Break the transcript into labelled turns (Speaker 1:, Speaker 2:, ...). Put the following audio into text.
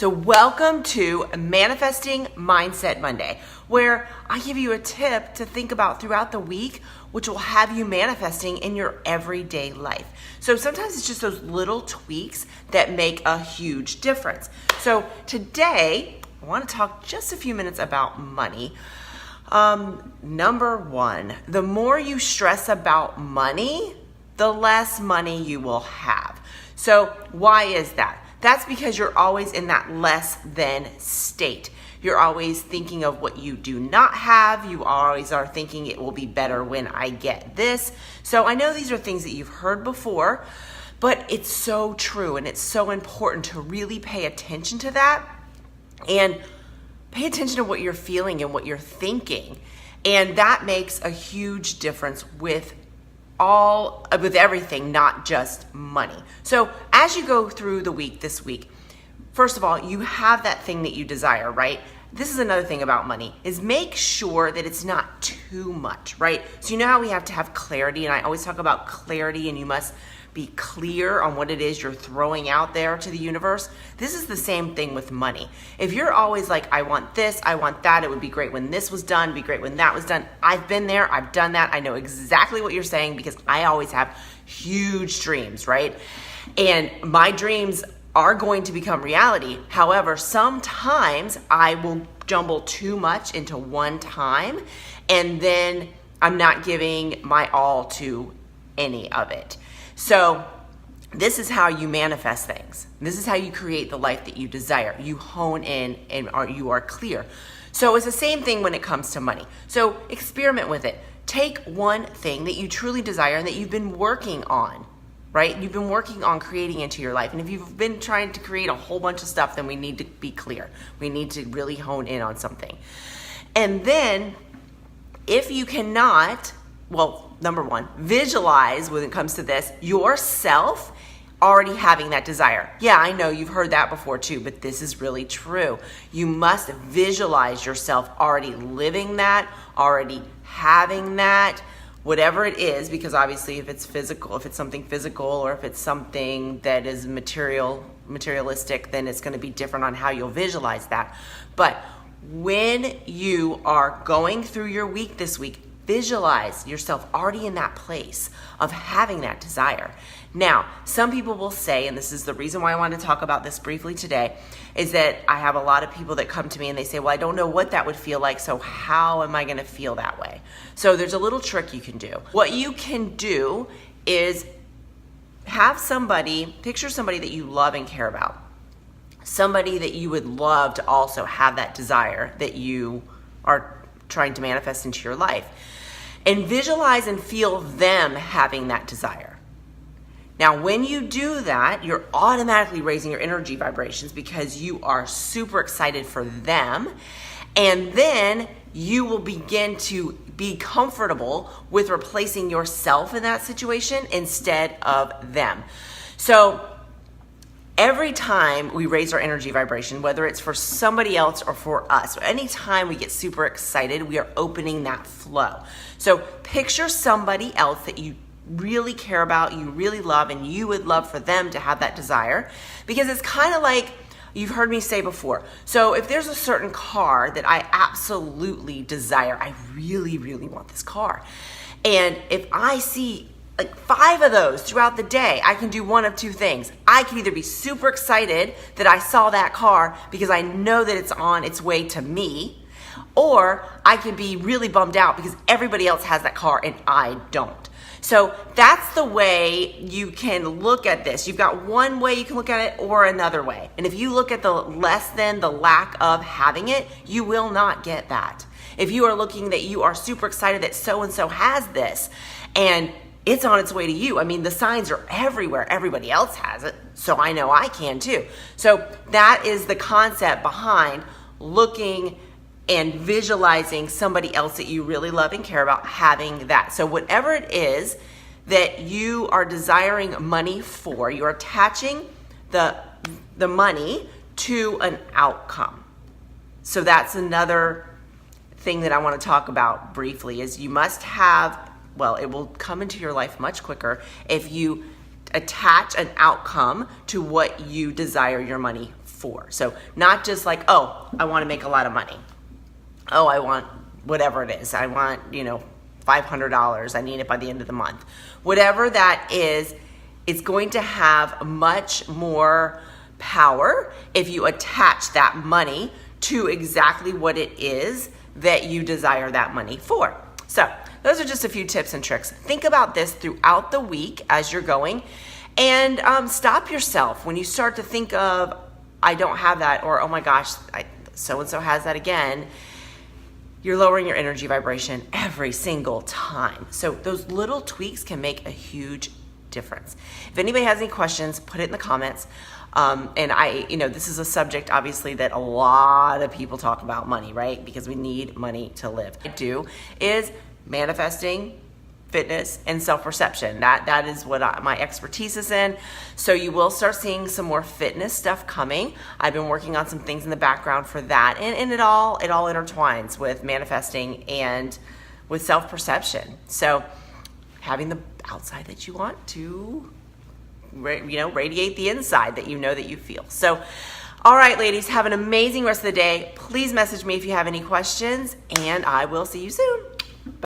Speaker 1: So welcome to Manifesting Mindset Monday, where I give you a tip to think about throughout the week, which will have you manifesting in your everyday life. So sometimes it's just those little tweaks that make a huge difference. So today, I want to talk just a few minutes about money. Number one, the more you stress about money, the less money you will have. So why is that? That's because you're always in that less than state. You're always thinking of what you do not have. You always are thinking it will be better when I get this. So I know these are things that you've heard before, but it's so true and it's so important to really pay attention to that and pay attention to what you're feeling and what you're thinking. And that makes a huge difference with everything, not just money. So as you go through the week this week, first of all, you have that thing that you desire, right? This is another thing about money, is make sure that it's not too much, right? So you know how we have to have clarity, and I always talk about clarity, and you must be clear on what it is you're throwing out there to the universe. This is the same thing with money. If you're always like, I want this, I want that, it would be great when this was done, be great when that was done. I've been there, I've done that. I know exactly what you're saying because I always have huge dreams, right? And my dreams are going to become reality. However, sometimes I will jumble too much into one time and then I'm not giving my all to any of it. So this is how you manifest things. This is how you create the life that you desire. You hone in and you are clear. So it's the same thing when it comes to money. So experiment with it. Take one thing that you truly desire and that you've been working on, right? You've been working on creating into your life. And if you've been trying to create a whole bunch of stuff, then we need to be clear. We need to really hone in on something. And then if you cannot, number one, visualize when it comes to this, yourself already having that desire. Yeah, I know you've heard that before too, but this is really true. You must visualize yourself already living that, already having that, whatever it is, because obviously if it's physical, if it's something physical or if it's something that is materialistic, then it's going to be different on how you'll visualize that. But when you are going through your week this week, visualize yourself already in that place of having that desire. Now, some people will say, and this is the reason why I want to talk about this briefly today, is that I have a lot of people that come to me and they say, well, I don't know what that would feel like, so how am I going to feel that way? So there's a little trick you can do. What you can do is picture somebody that you love and care about. Somebody that you would love to also have that desire that you are trying to manifest into your life. And visualize and feel them having that desire. Now, when you do that, you're automatically raising your energy vibrations because you are super excited for them. And then you will begin to be comfortable with replacing yourself in that situation instead of them. So every time we raise our energy vibration, whether it's for somebody else or for us, so anytime we get super excited, we are opening that flow. So picture somebody else that you really care about, you really love, and you would love for them to have that desire, because it's kind of like you've heard me say before. So if there's a certain car that I absolutely desire, I really, really want this car. And if I see like 5 of those throughout the day, I can do one of two things. I can either be super excited that I saw that car because I know that it's on its way to me, or I can be really bummed out because everybody else has that car and I don't. So that's the way you can look at this. You've got one way you can look at it or another way. And if you look at the less than, the lack of having it, you will not get that. If you are looking that you are super excited that so-and-so has this and it's on its way to you. I mean, the signs are everywhere. Everybody else has it, so I know I can too. So that is the concept behind looking and visualizing somebody else that you really love and care about having that. So whatever it is that you are desiring money for, you're attaching the money to an outcome. So that's another thing that I want to talk about briefly, is you must have, it will come into your life much quicker if you attach an outcome to what you desire your money for. So not just like, oh, I want to make a lot of money. Oh, I want whatever it is. I want, $500. I need it by the end of the month. Whatever that is, it's going to have much more power if you attach that money to exactly what it is that you desire that money for. So those are just a few tips and tricks. Think about this throughout the week as you're going, and stop yourself when you start to think of, I don't have that, or oh my gosh, so-and-so has that again. You're lowering your energy vibration every single time. So those little tweaks can make a huge difference. If anybody has any questions, put it in the comments. And this is a subject obviously that a lot of people talk about, money, right? Because we need money to live. What I do is manifesting, fitness, and self-perception. That is what my expertise is in. So you will start seeing some more fitness stuff coming. I've been working on some things in the background for that, and it all intertwines with manifesting and with self-perception. So having the outside that you want to, radiate the inside that that you feel. So, all right, ladies, have an amazing rest of the day. Please message me if you have any questions, and I will see you soon.